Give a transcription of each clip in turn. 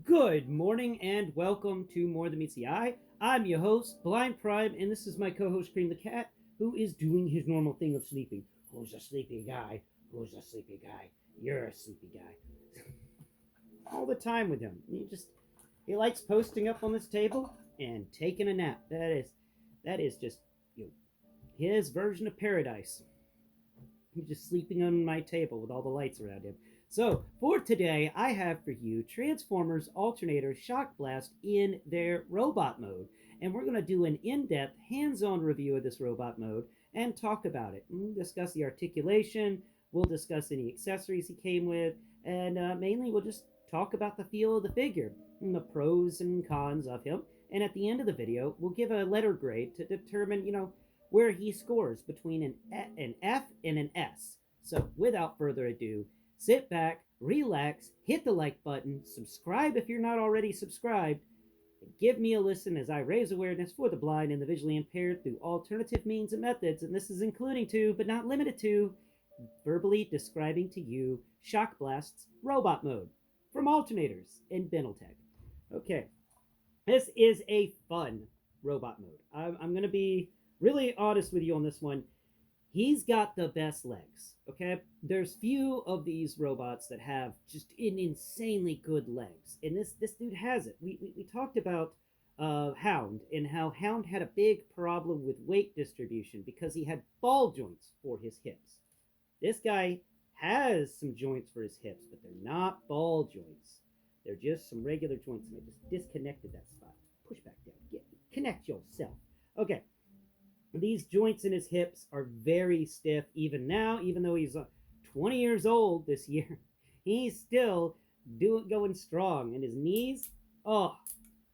Good morning and welcome to More Than Meets the Eye. I'm your host, Blind Prime, and this is my co-host Cream the Cat, who is doing his normal thing of sleeping. Who's a sleepy guy? Who's a sleepy guy? You're a sleepy guy. All the time with him. He likes posting up on this table and taking a nap. That is just you know, his version of paradise. He's just sleeping on my table with all the lights around him. So, for today, I have for you Transformers Alternators Shockblast in their robot mode. And we're going to do an in depth, hands on review of this robot mode and talk about it. We'll discuss the articulation, we'll discuss any accessories he came with, and mainly we'll just talk about the feel of the figure and the pros and cons of him. And at the end of the video, we'll give a letter grade to determine, where he scores between an F and an S. So, without further ado, sit back, relax, hit the like button, subscribe if you're not already subscribed, and give me a listen as I raise awareness for the blind and the visually impaired through alternative means and methods. And this is including to, but not limited to, verbally describing to you Shockblast's robot mode from Alternators in Beneltech. Okay, this is a fun robot mode. I'm going to be really honest with you on this one. He's got the best legs. Okay, there's few of these robots that have just an insanely good legs, and this dude has it. We talked about Hound and how Hound had a big problem with weight distribution because he had ball joints for his hips. This guy has some joints for his hips, but they're not ball joints. They're just some regular joints, and I just disconnected that spot. Push back down. Connect yourself. Okay, these joints in his hips are very stiff even now, even though he's 20 years old this year. He's still going strong. And his knees, oh,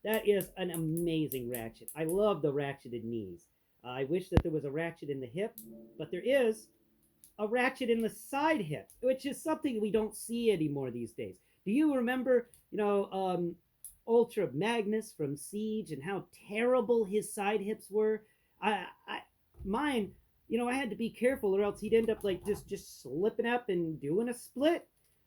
that is an amazing ratchet. I love the ratcheted knees. I wish that there was a ratchet in the hip, but there is a ratchet in the side hip, which is something we don't see anymore these days. Do you remember, Ultra Magnus from Siege and how terrible his side hips were? Mine, I had to be careful or else he'd end up like just slipping up and doing a split.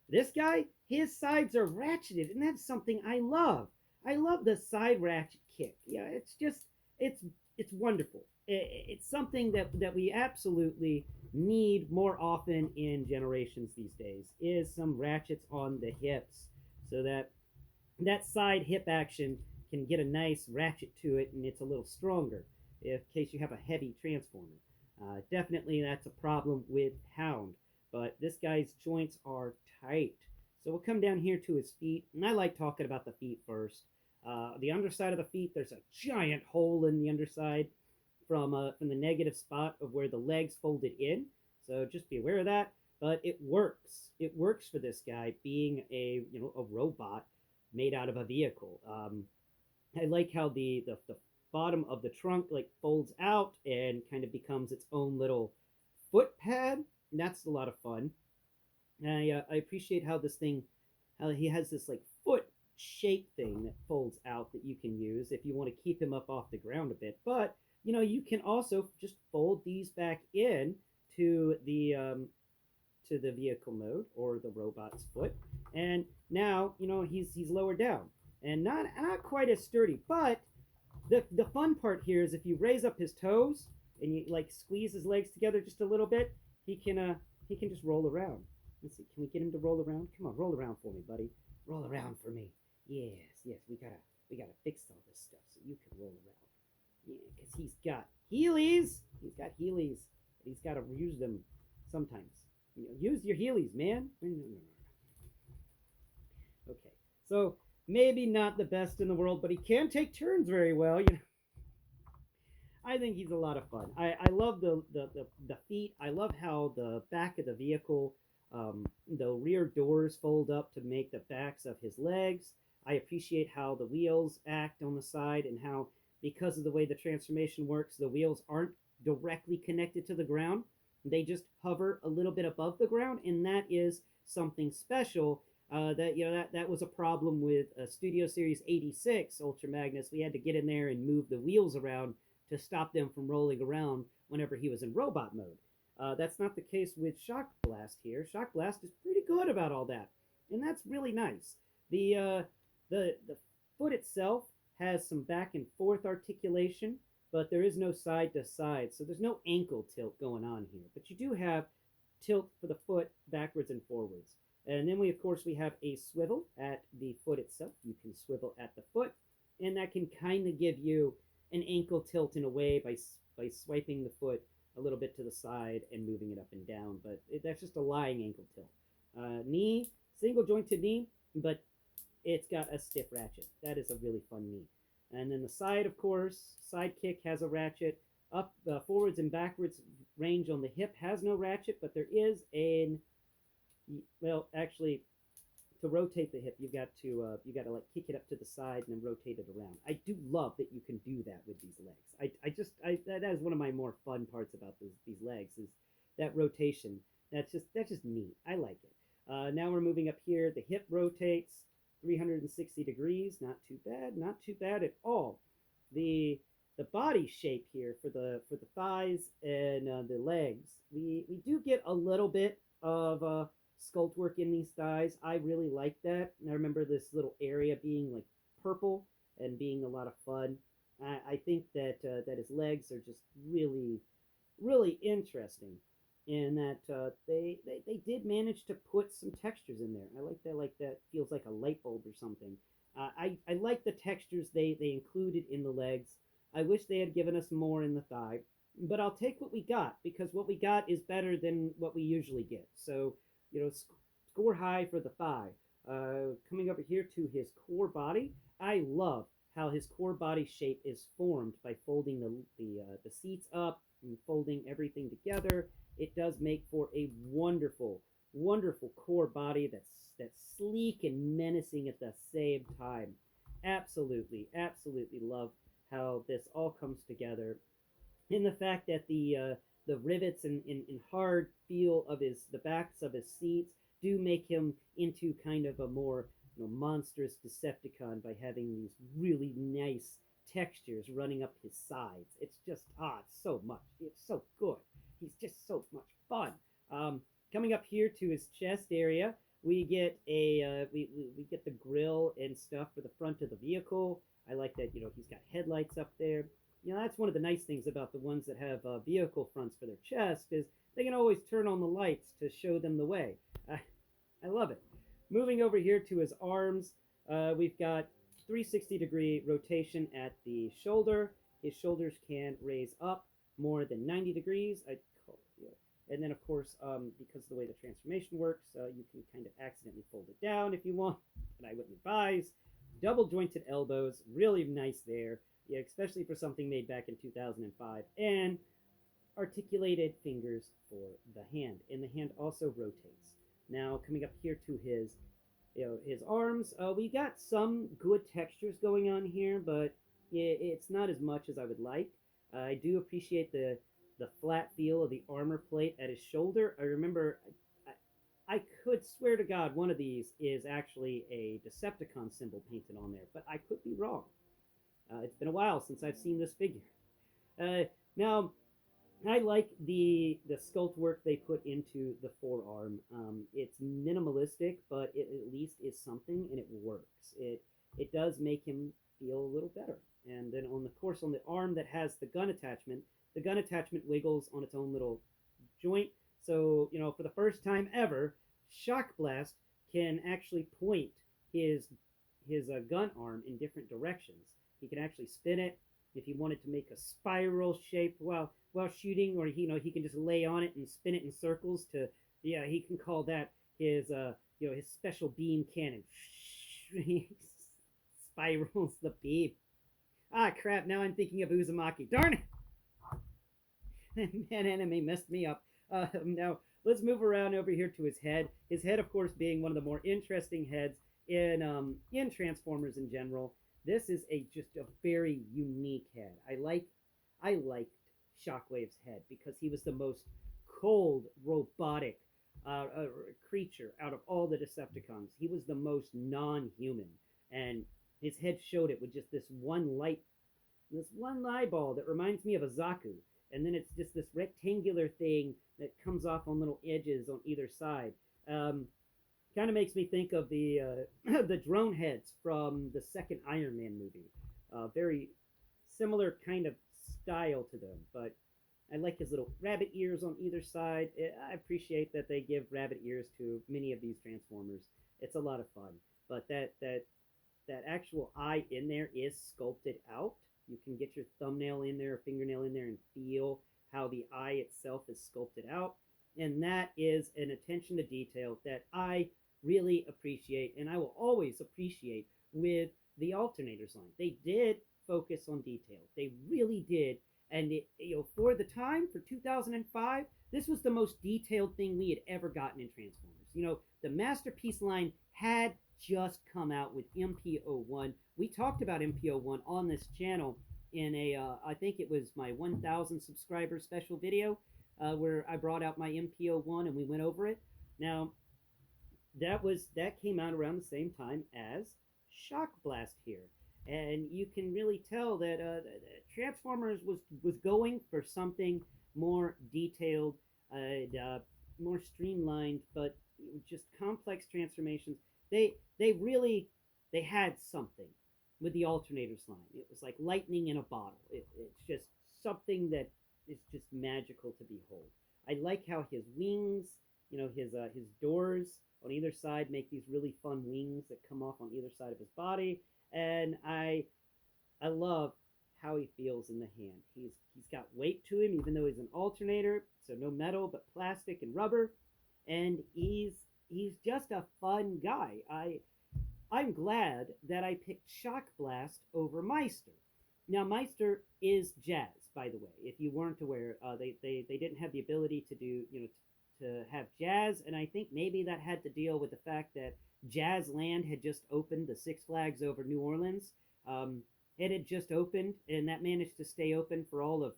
This guy, his sides are ratcheted, and that's something I love. I love the side ratchet kick. Yeah, it's wonderful. It's something that we absolutely need more often in generations these days is some ratchets on the hips so that side hip action can get a nice ratchet to it and it's a little stronger in case you have a heavy transformer. Definitely that's a problem with Hound, but this guy's joints are tight. So we'll come down here to his feet, and I like talking about the feet first. The underside of the feet, there's a giant hole in the underside from the negative spot of where the legs folded in. So just be aware of that. But it works. It works for this guy being a robot made out of a vehicle. I like how the bottom of the trunk like folds out and kind of becomes its own little foot pad. And that's a lot of fun. I appreciate how how he has this like foot shape thing that folds out that you can use if you want to keep him up off the ground a bit. But you can also just fold these back in to the vehicle mode or the robot's foot, and now he's lower down and not quite as sturdy. But the fun part here is if you raise up his toes and you like squeeze his legs together just a little bit, he can just roll around. Let's see, can we get him to roll around? Come on, roll around for me, buddy. Roll around for me. Yes, we gotta fix all this stuff so you can roll around. Yeah, because he's got Heelys. He's got Heelys. He's got to use them sometimes. Use your Heelys, man. Okay, so maybe not the best in the world, but he can take turns very well. I think he's a lot of fun. I love the feet. I love how the back of the vehicle, the rear doors fold up to make the backs of his legs. I appreciate how the wheels act on the side and how, because of the way the transformation works, the wheels aren't directly connected to the ground. They just hover a little bit above the ground, and that is something special. That was a problem with Studio Series 86 Ultra Magnus. We had to get in there and move the wheels around to stop them from rolling around whenever he was in robot mode. That's not the case with Shockblast here. Shockblast is pretty good about all that, and that's really nice. The foot itself has some back and forth articulation, but there is no side to side, so there's no ankle tilt going on here. But you do have tilt for the foot backwards and forwards. And then we have a swivel at the foot itself. You can swivel at the foot, and that can kind of give you an ankle tilt in a way by swiping the foot a little bit to the side and moving it up and down. But that's just a lying ankle tilt. Knee, single jointed knee, but it's got a stiff ratchet. That is a really fun knee. And then the side, of course, side kick has a ratchet. Up, forwards and backwards range on the hip has no ratchet, but there is an, well, actually, to rotate the hip, you got to like kick it up to the side and then rotate it around. I do love that you can do that with these legs. That is one of my more fun parts about these legs is that rotation. That's just neat. I like it. Now we're moving up here. The hip rotates 360 degrees. Not too bad. Not too bad at all. The body shape here for the thighs and the legs, we do get a little bit of sculpt work in these thighs. I really like that. And I remember this little area being like purple and being a lot of fun. I think that his legs are just really, really interesting, and that they did manage to put some textures in there. I like that. Like that feels like a light bulb or something. I like the textures they included in the legs. I wish they had given us more in the thigh, but I'll take what we got because what we got is better than what we usually get. So, score high for the thigh. Coming over here to his core body, I love how his core body shape is formed by folding the seats up and folding everything together. It does make for a wonderful, wonderful core body that's sleek and menacing at the same time. Absolutely, absolutely love how this all comes together. In the fact that the rivets and hard feel of the backs of his seats do make him into kind of a more monstrous Decepticon by having these really nice textures running up his sides. It's just it's so much. It's so good. He's just so much fun. Coming up here to his chest area, we get we get the grill and stuff for the front of the vehicle. I like that he's got headlights up there. That's one of the nice things about the ones that have vehicle fronts for their chest is they can always turn on the lights to show them the way. I love it. Moving over here to his arms, we've got 360-degree rotation at the shoulder. His shoulders can raise up more than 90 degrees. And then, of course, because of the way the transformation works, you can kind of accidentally fold it down if you want, but I wouldn't advise. Double jointed elbows, really nice there. Yeah, especially for something made back in 2005, and articulated fingers for the hand, and the hand also rotates. Now coming up here to his arms, we got some good textures going on here, but it's not as much as I would like. I do appreciate the flat feel of the armor plate at his shoulder. I remember I could swear to God one of these is actually a Decepticon symbol painted on there, but I could be wrong. It's been a while since I've seen this figure. Now, I like the sculpt work they put into the forearm. It's minimalistic, but it at least is something, and it works. It does make him feel a little better. And then on the arm that has the gun attachment wiggles on its own little joint. So for the first time ever, Shockblast can actually point his gun arm in different directions. He can actually spin it if he wanted to make a spiral shape while shooting, or he can just lay on it and spin it in circles to he can call that his his special beam cannon. He spirals the beam. Crap, now I'm thinking of Uzumaki. Darn it. That enemy messed me up. Now let's move around over here to his head. His head, of course, being one of the more interesting heads in Transformers in general. This is just a very unique head. I liked Shockwave's head because he was the most cold, robotic creature out of all the Decepticons. He was the most non-human, and his head showed it with just this one eyeball that reminds me of a Zaku, and then it's just this rectangular thing that comes off on little edges on either side. Kind of makes me think of the the drone heads from the second Iron Man movie. Very similar kind of style to them, but I like his little rabbit ears on either side. I appreciate that they give rabbit ears to many of these Transformers. It's a lot of fun, but that actual eye in there is sculpted out. You can get your thumbnail in there, or fingernail in there, and feel how the eye itself is sculpted out. And that is an attention to detail that I really appreciate, and I will always appreciate with the Alternators line. They did focus on detail. They really did. And for the time, for 2005, this was the most detailed thing we had ever gotten in Transformers. The Masterpiece line had just come out with MtMtE-R-308. We talked about MtMtE-R-308 on this channel in I think it was my 1,000 subscriber special video, where I brought out my MtMtE-R-308 and we went over it. Now, that came out around the same time as Shockblast here, and you can really tell that Transformers was going for something more detailed, more streamlined, but just complex transformations. They really they had something with the Alternators line. It was like lightning in a bottle. It's just something that is just magical to behold. I like how his wings, his doors on either side make these really fun wings that come off on either side of his body, and I love how he feels in the hand. He's got weight to him, even though he's an alternator, so no metal but plastic and rubber, and he's just a fun guy. I'm glad that I picked Shockblast over Meister. Now, Meister is Jazz, by the way. If you weren't aware, they didn't have the ability to do, to have Jazz, and I think maybe that had to deal with the fact that Jazz Land had just opened, the Six Flags over New Orleans. It had just opened, and that managed to stay open for all of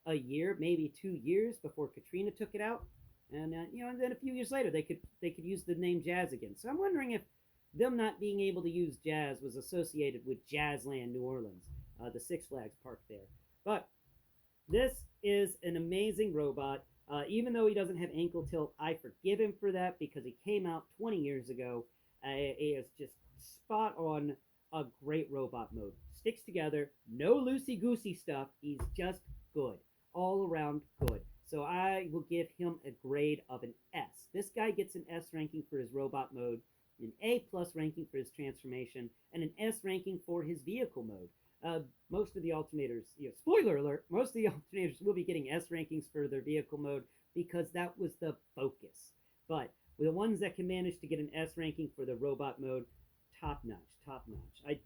a year, maybe 2 years before Katrina took it out. And and then a few years later, they could use the name Jazz again. So I'm wondering if them not being able to use Jazz was associated with Jazzland, New Orleans, the Six Flags park there. But this is an amazing robot. Even though he doesn't have ankle tilt, I forgive him for that because he came out 20 years ago. He is just spot on a great robot mode. Sticks together, no loosey-goosey stuff. He's just good. All around good. So I will give him a grade of an S. This guy gets an S ranking for his robot mode, an A+ ranking for his transformation, and an S ranking for his vehicle mode. Most of the alternators, spoiler alert, most of the alternators will be getting S rankings for their vehicle mode because that was the focus. But with the ones that can manage to get an S ranking for the robot mode, top notch, top notch.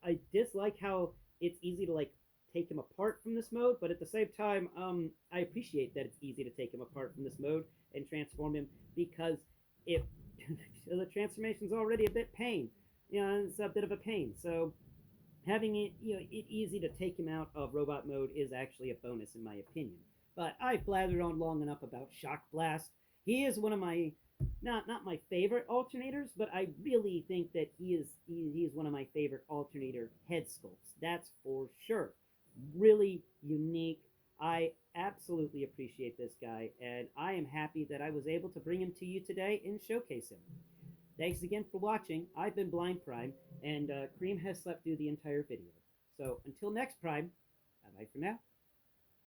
I dislike how it's easy to take him apart from this mode, but at the same time, I appreciate that it's easy to take him apart from this mode and transform him because if the transformation's already a bit pain, it's a bit of a pain. So having it, it easy to take him out of robot mode is actually a bonus in my opinion. But I've blathered on long enough about Shockblast. He is one of my not my favorite alternators, but I really think that he is one of my favorite alternator head sculpts. That's for sure. Really unique. I absolutely appreciate this guy, and I am happy that I was able to bring him to you today and showcase him. Thanks again for watching. I've been Blind Prime, and Cream has slept through the entire video. So until next Prime, bye-bye for now.